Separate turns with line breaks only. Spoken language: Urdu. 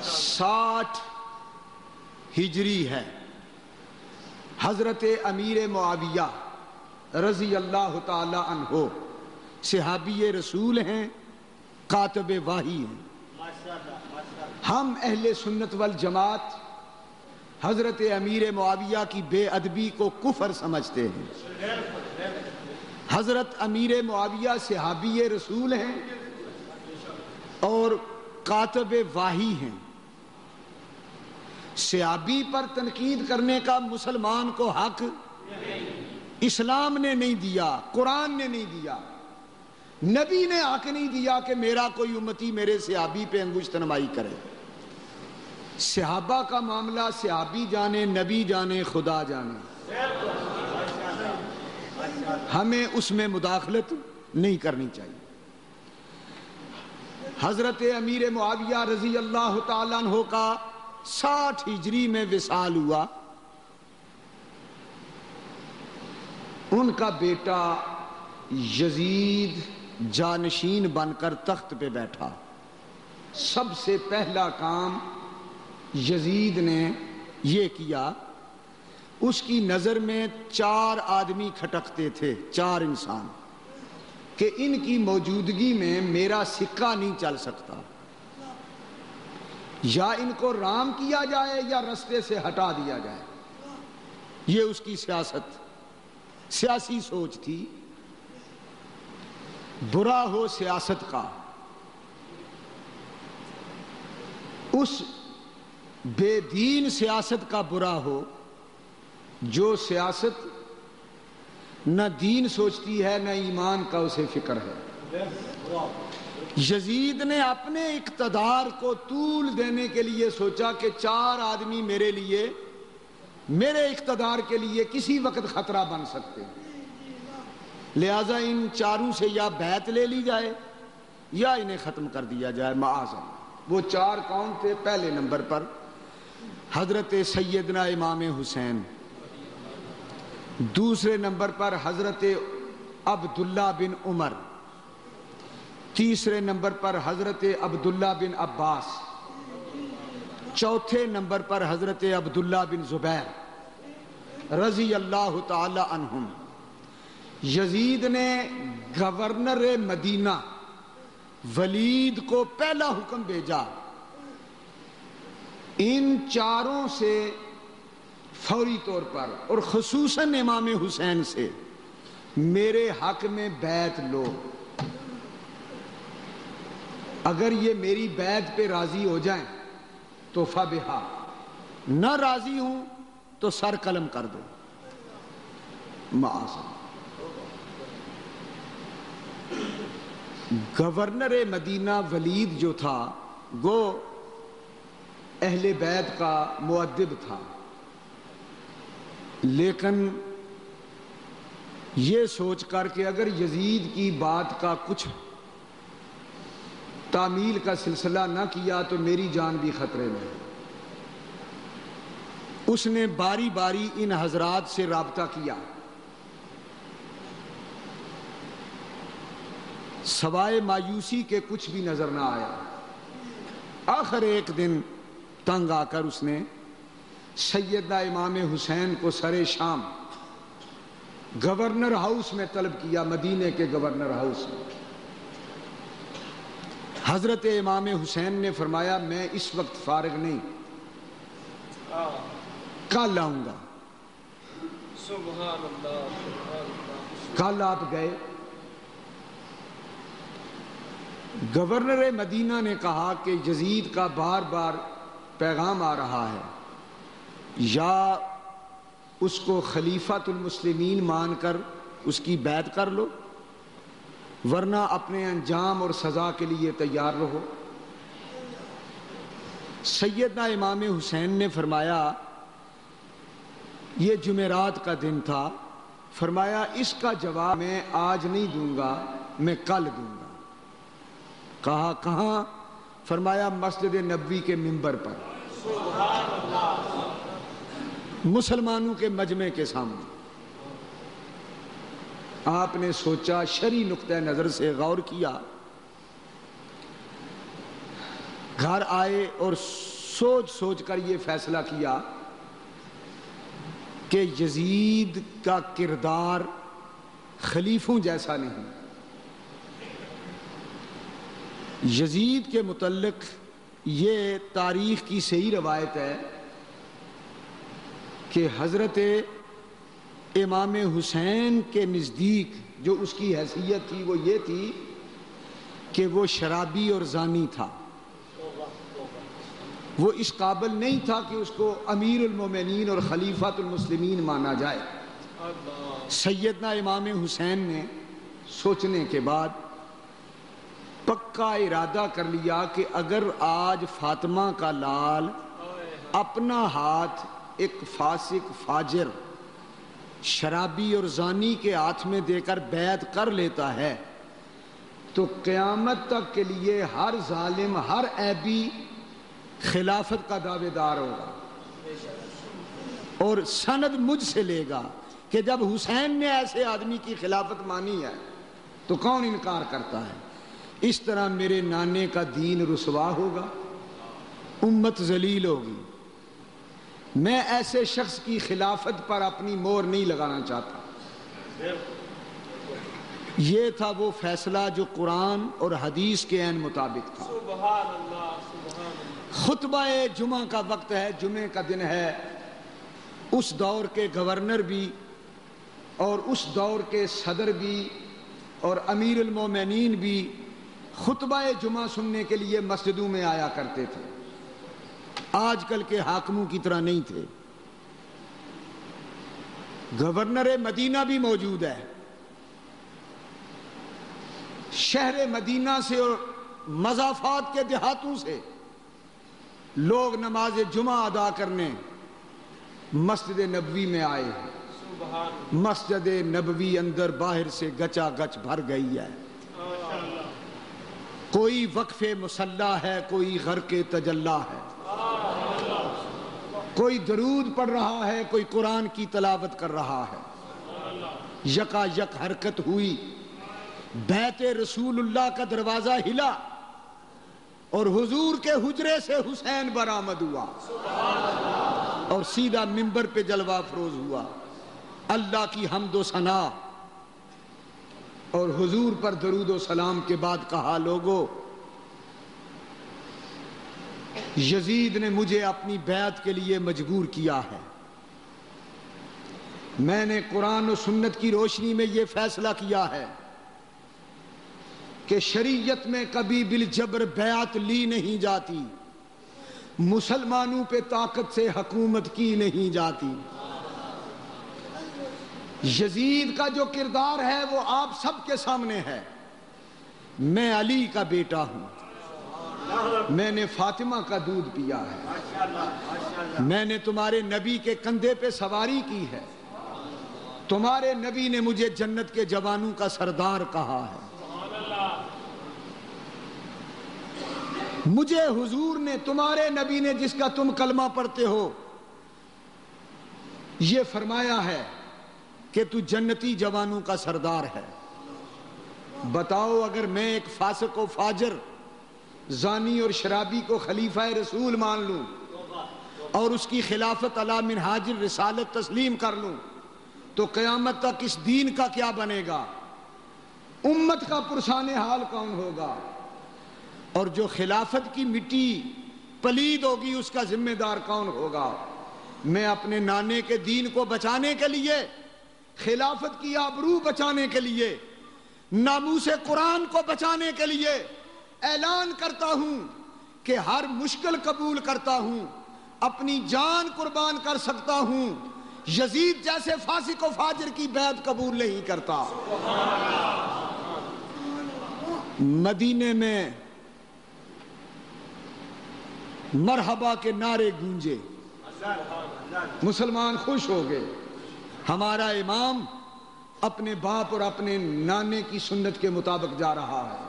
60 ہجری ہے۔ حضرت امیر معاویہ رضی اللہ تعالی عنہ صحابی رسول ہیں، کاتب وحی ہیں۔ ہم اہل سنت والجماعت حضرت امیر معاویہ کی بے ادبی کو کفر سمجھتے ہیں۔ حضرت امیر معاویہ صحابی رسول ہیں اور کاتب وحی ہیں۔ صحابی پر تنقید کرنے کا مسلمان کو حق اسلام نے نہیں دیا، قرآن نے نہیں دیا، نبی نے حق نہیں دیا کہ میرا کوئی امتی میرے صحابی پہ انگشت نمائی کرے۔ صحابہ کا معاملہ صحابی جانے، نبی جانے، خدا جانے، ہمیں اس میں مداخلت نہیں کرنی چاہیے۔ حضرت امیر معاویہ رضی اللہ تعالیٰ عنہ کا 60 ہجری میں وصال ہوا۔ ان کا بیٹا یزید جانشین بن کر تخت پہ بیٹھا۔ سب سے پہلا کام یزید نے یہ کیا، اس کی نظر میں 4 آدمی کھٹکتے تھے، 4 انسان، کہ ان کی موجودگی میں میرا سکہ نہیں چل سکتا، یا ان کو رام کیا جائے یا رستے سے ہٹا دیا جائے۔ یہ اس کی سیاسی سوچ تھی۔ برا ہو سیاست کا، اس بے دین سیاست کا برا ہو جو سیاست نہ دین سوچتی ہے نہ ایمان کا اسے فکر ہے۔ یزید نے اپنے اقتدار کو طول دینے کے لیے سوچا کہ 4 آدمی میرے لیے، میرے اقتدار کے لیے کسی وقت خطرہ بن سکتے ہیں، لہذا ان 4 سے یا بیعت لے لی جائے یا انہیں ختم کر دیا جائے معاذ اللہ۔ وہ 4 کون تھے؟ پہلے نمبر پر حضرت سیدنا امام حسین، دوسرے نمبر پر حضرت عبداللہ بن عمر، تیسرے نمبر پر حضرت عبداللہ بن عباس، چوتھے نمبر پر حضرت عبداللہ بن زبیر رضی اللہ تعالی عنہم۔ یزید نے گورنر مدینہ ولید کو پہلا حکم بھیجا، ان 4 سے فوری طور پر اور خصوصاً امام حسین سے میرے حق میں بیعت لو، اگر یہ میری بیعت پہ راضی ہو جائیں تو فبہا، نہ راضی ہوں تو سر قلم کر دو معاذ اللہ۔ گورنر مدینہ ولید جو تھا وہ اہل بیت کا مؤدب تھا، لیکن یہ سوچ کر کہ اگر یزید کی بات کا کچھ تعمیل کا سلسلہ نہ کیا تو میری جان بھی خطرے میں، اس نے باری باری ان حضرات سے رابطہ کیا، سوائے مایوسی کے کچھ بھی نظر نہ آیا۔ آخر ایک دن تنگ آ کر اس نے سیدنا امام حسین کو سر شام گورنر ہاؤس میں طلب کیا، مدینے کے گورنر ہاؤس میں۔ حضرت امام حسین نے فرمایا میں اس وقت فارغ نہیں، کل آؤں گا۔ سبحان اللہ۔ کل آپ گئے، گورنر مدینہ نے کہا کہ یزید کا بار بار پیغام آ رہا ہے، یا اس کو خلیفۃ المسلمین مان کر اس کی بیعت کر لو، ورنہ اپنے انجام اور سزا کے لیے تیار رہو۔ سیدنا امام حسین نے فرمایا، یہ جمعرات کا دن تھا، فرمایا اس کا جواب میں آج نہیں دوں گا، میں کل دوں گا۔ کہا کہاں؟ فرمایا مسجد نبوی کے منبر پر، مسلمانوں کے مجمع کے سامنے۔ آپ نے سوچا، شرعی نقطہ نظر سے غور کیا، گھر آئے اور سوچ سوچ کر یہ فیصلہ کیا کہ یزید کا کردار خلیفوں جیسا نہیں. یزید کے متعلق یہ تاریخ کی صحیح روایت ہے کہ حضرت امام حسین کے نزدیک جو اس کی حیثیت تھی وہ یہ تھی کہ وہ شرابی اور زانی تھا. وہ اس قابل نہیں تھا کہ اس کو امیر المومنین اور خلیفۃ المسلمین مانا جائے. سیدنا امام حسین نے سوچنے کے بعد پکا ارادہ کر لیا کہ اگر آج فاطمہ کا لال اپنا ہاتھ ایک فاسق فاجر شرابی اور زانی کے ہاتھ میں دے کر بیعت کر لیتا ہے تو قیامت تک کے لیے ہر ظالم ہر عیبی خلافت کا دعوے دار ہوگا اور سند مجھ سے لے گا کہ جب حسین نے ایسے آدمی کی خلافت مانی ہے تو کون انکار کرتا ہے. اس طرح میرے نانے کا دین رسوا ہوگا, امت ذلیل ہوگی. میں ایسے شخص کی خلافت پر اپنی مہر نہیں لگانا چاہتا. یہ تھا وہ فیصلہ جو قرآن اور حدیث کے عین مطابق تھا. خطبہ جمعہ کا وقت ہے, جمعے کا دن ہے. اس دور کے گورنر بھی اور اس دور کے صدر بھی اور امیر المومنین بھی خطبہ جمعہ سننے کے لیے مسجدوں میں آیا کرتے تھے. آج کل کے حاکموں کی طرح نہیں تھے. گورنر مدینہ بھی موجود ہے. شہر مدینہ سے اور مضافات کے دیہاتوں سے لوگ نماز جمعہ ادا کرنے مسجد نبوی میں آئے ہیں. مسجد نبوی اندر باہر سے گچا گچ بھر گئی ہے. کوئی وقف مصلی ہے, کوئی غرق تجلی ہے, کوئی درود پڑھ رہا ہے, کوئی قرآن کی تلاوت کر رہا ہے. یکا یک حرکت ہوئی, بیت رسول اللہ کا دروازہ ہلا اور حضور کے حجرے سے حسین برآمد ہوا اور سیدھا منبر پہ جلوہ افروز ہوا. اللہ کی حمد و ثنا اور حضور پر درود و سلام کے بعد کہا, لوگو یزید نے مجھے اپنی بیعت کے لیے مجبور کیا ہے. میں نے قرآن و سنت کی روشنی میں یہ فیصلہ کیا ہے کہ شریعت میں کبھی بالجبر بیعت لی نہیں جاتی, مسلمانوں پہ طاقت سے حکومت کی نہیں جاتی. یزید کا جو کردار ہے وہ آپ سب کے سامنے ہے. میں علی کا بیٹا ہوں, میں نے فاطمہ کا دودھ پیا ہے, میں نے تمہارے نبی کے کندھے پہ سواری کی ہے, تمہارے نبی نے مجھے جنت کے جوانوں کا سردار کہا ہے. مجھے حضور نے, تمہارے نبی نے جس کا تم کلمہ پڑھتے ہو, یہ فرمایا ہے کہ تو جنتی جوانوں کا سردار ہے. بتاؤ اگر میں ایک فاسق و فاجر زانی اور شرابی کو خلیفہ رسول مان لوں اور اس کی خلافت علی منہاج الرسالت تسلیم کر لوں تو قیامت تک اس دین کا کیا بنے گا؟ امت کا پرسان حال کون ہوگا؟ اور جو خلافت کی مٹی پلید ہوگی اس کا ذمہ دار کون ہوگا؟ میں اپنے نانے کے دین کو بچانے کے لیے, خلافت کی آبرو بچانے کے لیے, ناموس قرآن کو بچانے کے لیے اعلان کرتا ہوں کہ ہر مشکل قبول کرتا ہوں, اپنی جان قربان کر سکتا ہوں. یزید جیسے فاسق و فاجر کی بیعت قبول نہیں کرتا. مدینے میں مرحبا کے نعرے گونجے, مسلمان خوش ہو گئے. ہمارا امام اپنے باپ اور اپنے نانے کی سنت کے مطابق جا رہا ہے.